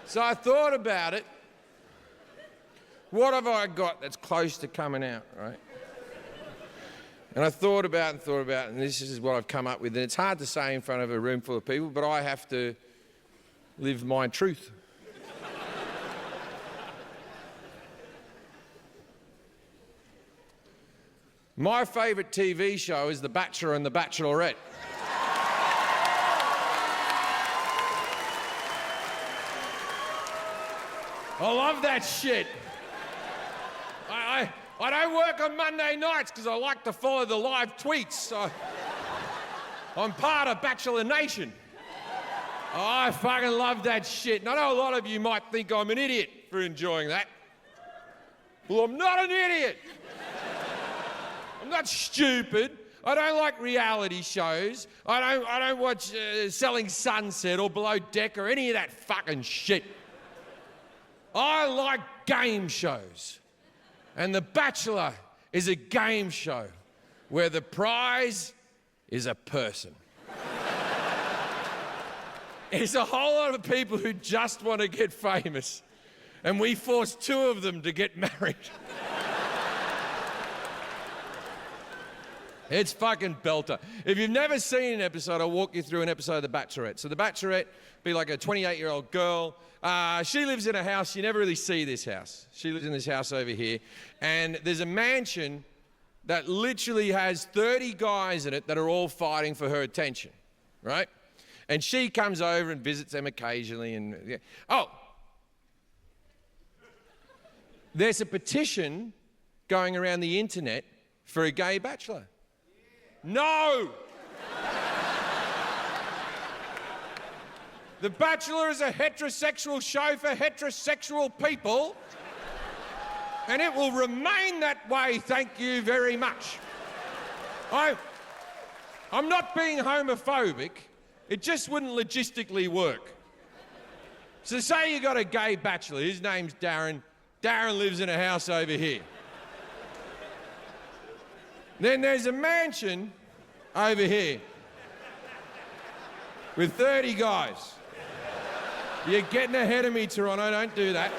So I thought about it. What have I got that's close to coming out, right? And I thought about it, and this is what I've come up with. And it's hard to say in front of a room full of people, but I have to live my truth. My favourite TV show is The Bachelor and The Bachelorette. I love that shit. I don't work on Monday nights because I like to follow the live tweets. So I'm part of Bachelor Nation. Oh, I fucking love that shit. And I know a lot of you might think I'm an idiot for enjoying that. Well, I'm not an idiot. I'm not stupid. I don't like reality shows. I don't watch Selling Sunset or Below Deck or any of that fucking shit. I like game shows. And The Bachelor is a game show where the prize is a person. It's a whole lot of people who just want to get famous, and we force two of them to get married. It's fucking belter. If you've never seen an episode, I'll walk you through an episode of The Bachelorette. So The Bachelorette be like a 28-year-old girl. She lives in a house. You never really see this house. She lives in this house over here. And there's a mansion that literally has 30 guys in it that are all fighting for her attention, right? And she comes over and visits them occasionally. And yeah. Oh, there's a petition going around the internet for a gay bachelor. No! The Bachelor is a heterosexual show for heterosexual people, and it will remain that way, thank you very much. I'm not being homophobic, it just wouldn't logistically work. So say you got a gay bachelor, his name's Darren. Darren lives in a house over here. Then there's a mansion over here with 30 guys. You're getting ahead of me, Toronto, don't do that.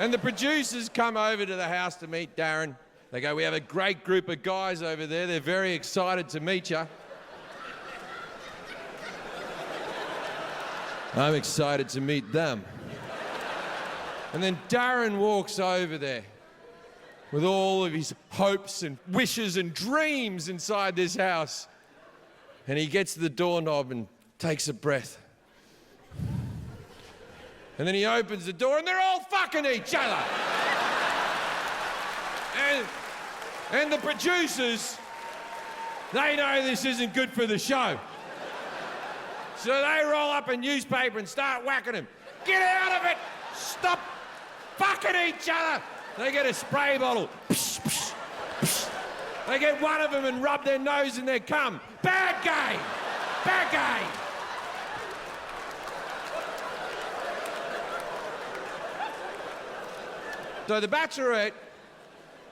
And the producers come over to the house to meet Darren. They go, we have a great group of guys over there. They're very excited to meet you. I'm excited to meet them. And then Darren walks over there with all of his hopes and wishes and dreams inside this house. And he gets to the doorknob and takes a breath. And then he opens the door and they're all fucking each other. And the producers, they know this isn't good for the show. So they roll up a newspaper and start whacking him. Get out of it! Stop fucking each other! They get a spray bottle. Psh, psh, psh. They get one of them and rub their nose in their cum. Bad game! Bad game! So the Bachelorette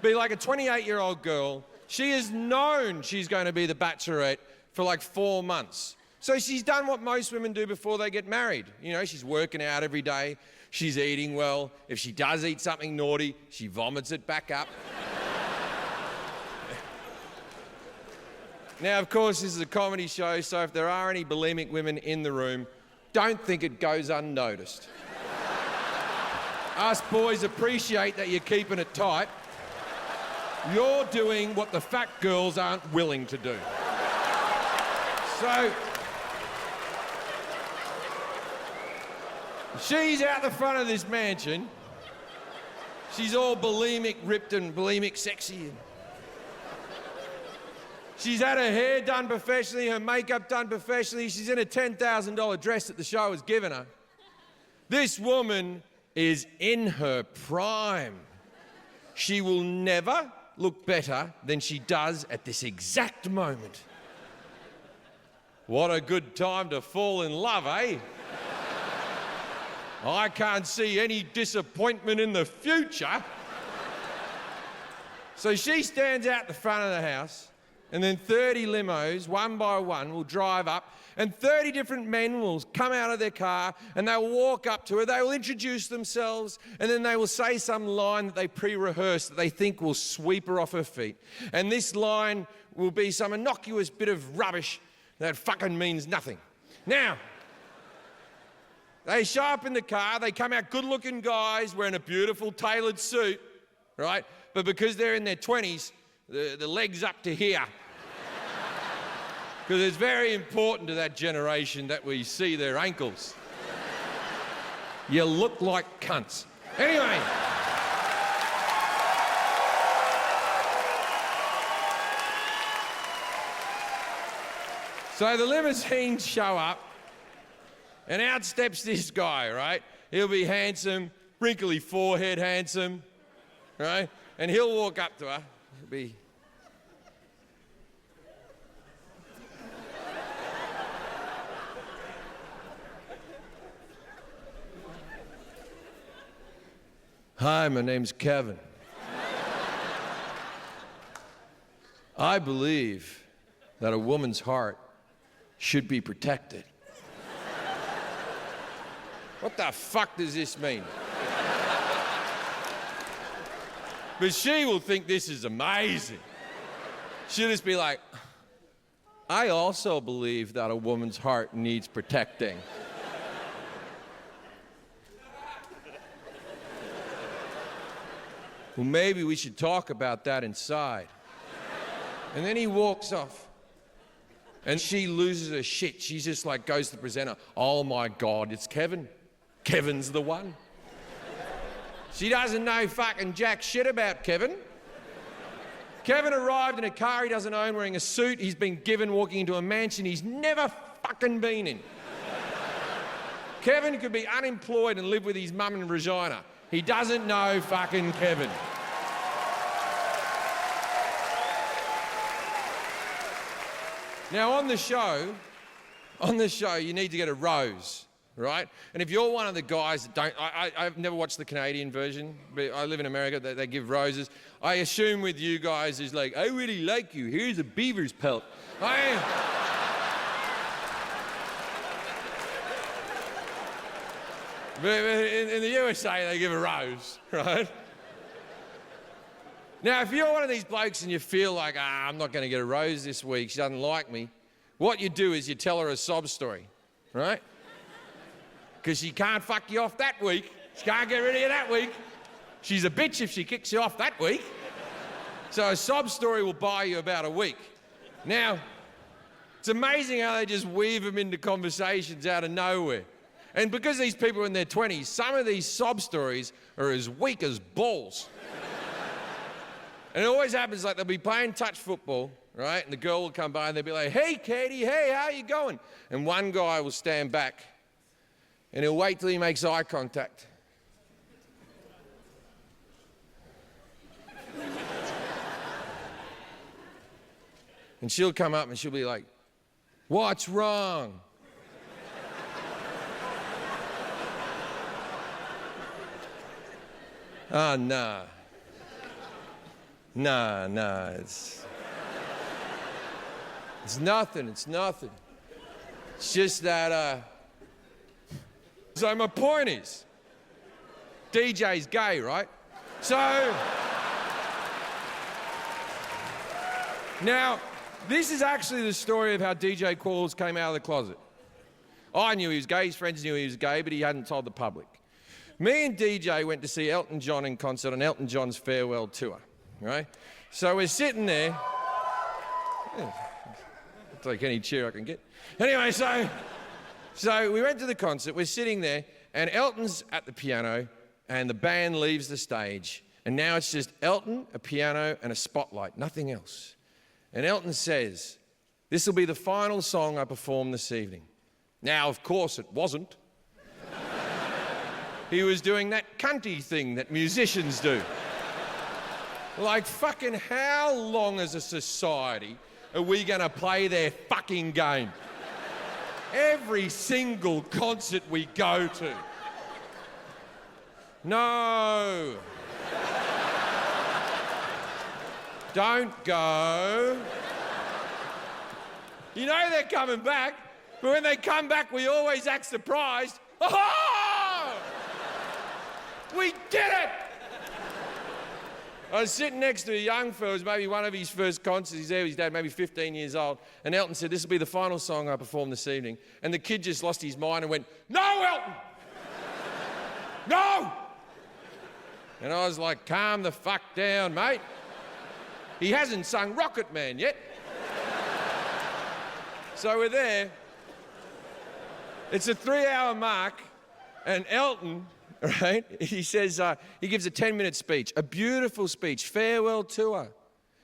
be like a 28-year-old girl. She has known she's going to be the Bachelorette for like 4 months. So she's done what most women do before they get married. You know, she's working out every day. She's eating well. If she does eat something naughty, she vomits it back up. Now, of course, this is a comedy show, so if there are any bulimic women in the room, don't think it goes unnoticed. Us boys appreciate that you're keeping it tight. You're doing what the fat girls aren't willing to do. So, she's out the front of this mansion. She's all bulimic, ripped and bulimic sexy. She's had her hair done professionally, her makeup done professionally. She's in a $10,000 dress that the show has given her. This woman is in her prime. She will never look better than she does at this exact moment. What a good time to fall in love, eh? I can't see any disappointment in the future. So she stands out the front of the house, And then 30 limos, one by one, will drive up, and 30 different men will come out of their car, and they'll walk up to her, they will introduce themselves, and then they will say some line that they pre-rehearsed that they think will sweep her off her feet. And this line will be some innocuous bit of rubbish that fucking means nothing. Now, they show up in the car, they come out good-looking guys wearing a beautiful tailored suit, right? But because they're in their 20s, the legs up to here. Because it's very important to that generation that we see their ankles. You look like cunts. Anyway. So the limousines show up, and out steps this guy, right? He'll be handsome, wrinkly forehead handsome, right? And he'll walk up to her. He'll be... Hi, my name's Kevin. I believe that a woman's heart should be protected. What the fuck does this mean? But she will think this is amazing. She'll just be like, I also believe that a woman's heart needs protecting. Well, maybe we should talk about that inside. And then he walks off. And she loses her shit. She just like goes to the presenter. Oh my God, it's Kevin. Kevin's the one. She doesn't know fucking jack shit about Kevin. Kevin arrived in a car he doesn't own, wearing a suit he's been given, walking into a mansion he's never fucking been in. Kevin could be unemployed and live with his mum in Regina. He doesn't know fucking Kevin. Now on the show, you need to get a rose, right? And if you're one of the guys that don't, I've never watched the Canadian version, but I live in America, they give roses. I assume with you guys is like, I really like you, here's a beaver's pelt. But in the USA, they give a rose, right? Now, if you're one of these blokes and you feel like, I'm not going to get a rose this week, she doesn't like me, what you do is you tell her a sob story, right? Because she can't fuck you off that week. She can't get rid of you that week. She's a bitch if she kicks you off that week. So a sob story will buy you about a week. Now, it's amazing how they just weave them into conversations out of nowhere. And because these people are in their 20s, some of these sob stories are as weak as balls. And it always happens like they'll be playing touch football, right? And the girl will come by and they'll be like, hey, Katie, hey, how you going? And one guy will stand back and he'll wait till he makes eye contact. And she'll come up and she'll be like, what's wrong? Oh, nah. Nah, it's nothing, it's nothing. It's just that, So my point is, DJ's gay, right? So, now, this is actually the story of how DJ Qualls came out of the closet. I knew he was gay, his friends knew he was gay, but he hadn't told the public. Me and DJ went to see Elton John in concert on Elton John's farewell tour, right? So we're sitting there. Yeah, I'll take any cheer I can get. Anyway, so we went to the concert, we're sitting there, and Elton's at the piano, and the band leaves the stage, and now it's just Elton, a piano, and a spotlight, nothing else. And Elton says, this will be the final song I perform this evening. Now, of course, it wasn't. He was doing that cunty thing that musicians do. Like, fucking how long as a society are we gonna play their fucking game? Every single concert we go to. No. Don't go. You know they're coming back, but when they come back, we always act surprised. Oh! We did it! I was sitting next to a young fella, it was maybe one of his first concerts. He's there with his dad, maybe 15 years old. And Elton said, this will be the final song I perform this evening. And the kid just lost his mind and went, no, Elton! No! And I was like, calm the fuck down, mate. He hasn't sung Rocket Man yet. So we're there. It's a 3-hour mark, and Elton, right, he says, he gives a 10-minute speech, a beautiful speech, farewell tour.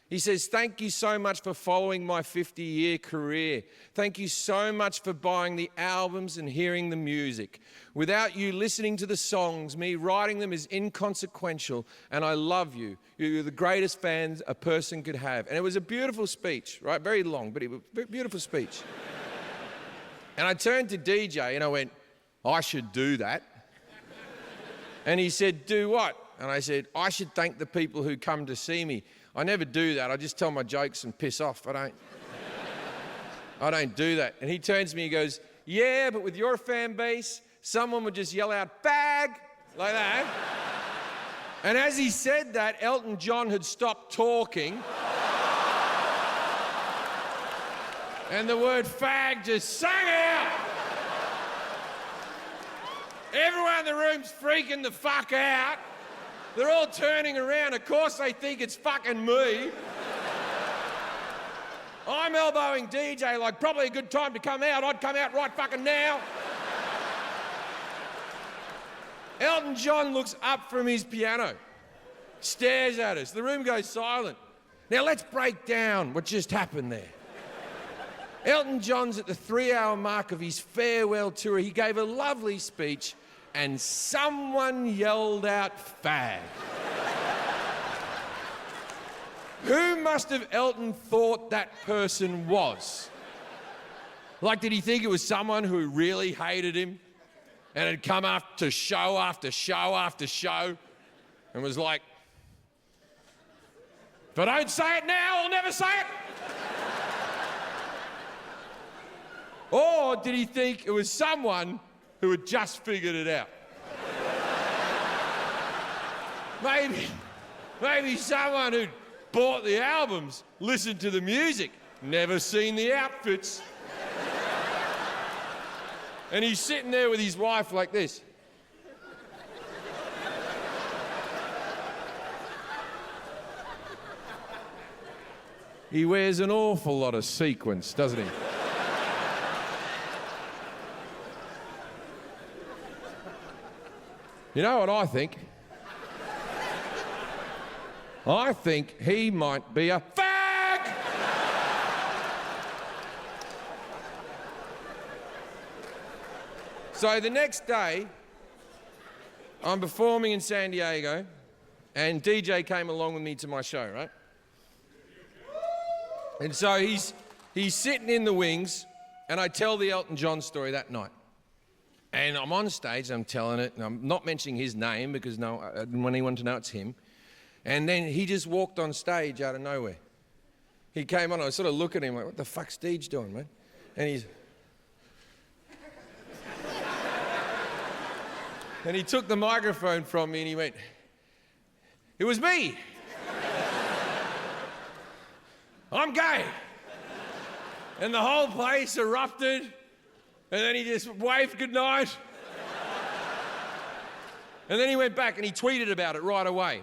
He says, thank you so much for following my 50-year career. Thank you so much for buying the albums and hearing the music. Without you listening to the songs, me writing them is inconsequential, and I love you. You're the greatest fans a person could have. And it was a beautiful speech, right? Very long, but it was a beautiful speech. And I turned to DJ and I went, I should do that. And he said, do what? And I said, I should thank the people who come to see me. I never do that. I just tell my jokes and piss off. I don't do that. And he turns to me and goes, yeah, but with your fan base, someone would just yell out, fag, like that. And as he said that, Elton John had stopped talking. And the word fag just sang out. Everyone in the room's freaking the fuck out. They're all turning around. Of course they think it's fucking me. I'm elbowing DJ like probably a good time to come out. I'd come out right fucking now. Elton John looks up from his piano, stares at us. The room goes silent. Now let's break down what just happened there. Elton John's at the 3-hour mark of his farewell tour. He gave a lovely speech and someone yelled out fag. Who must have Elton thought that person was? Like, did he think it was someone who really hated him and had come after show after show after show and was like, if I don't say it now, I'll never say it? Or did he think it was someone who had just figured it out? Maybe someone who'd bought the albums, listened to the music, never seen the outfits. And he's sitting there with his wife like this. He wears an awful lot of sequins, doesn't he? You know what I think? I think he might be a fag! So the next day, I'm performing in San Diego, and DJ came along with me to my show, right? And so he's sitting in the wings, and I tell the Elton John story that night. And I'm on stage, I'm telling it, and I'm not mentioning his name because no, I didn't want anyone to know it's him. And then he just walked on stage out of nowhere. He came on, I was sort of looking at him like, what the fuck's Deej doing, man? And he took the microphone from me and he went, it was me. I'm gay. And the whole place erupted. And then he just waved goodnight. And then he went back and he tweeted about it right away.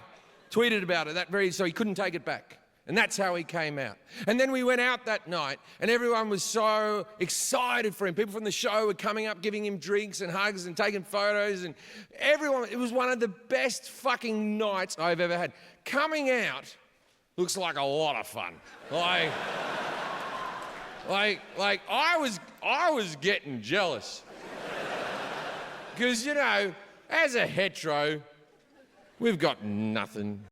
Tweeted about it so he couldn't take it back. And that's how he came out. And then we went out that night and everyone was so excited for him. People from the show were coming up, giving him drinks and hugs and taking photos and everyone, it was one of the best fucking nights I've ever had. Coming out looks like a lot of fun. Like I was getting jealous. Because, you know, as a hetero, we've got nothing.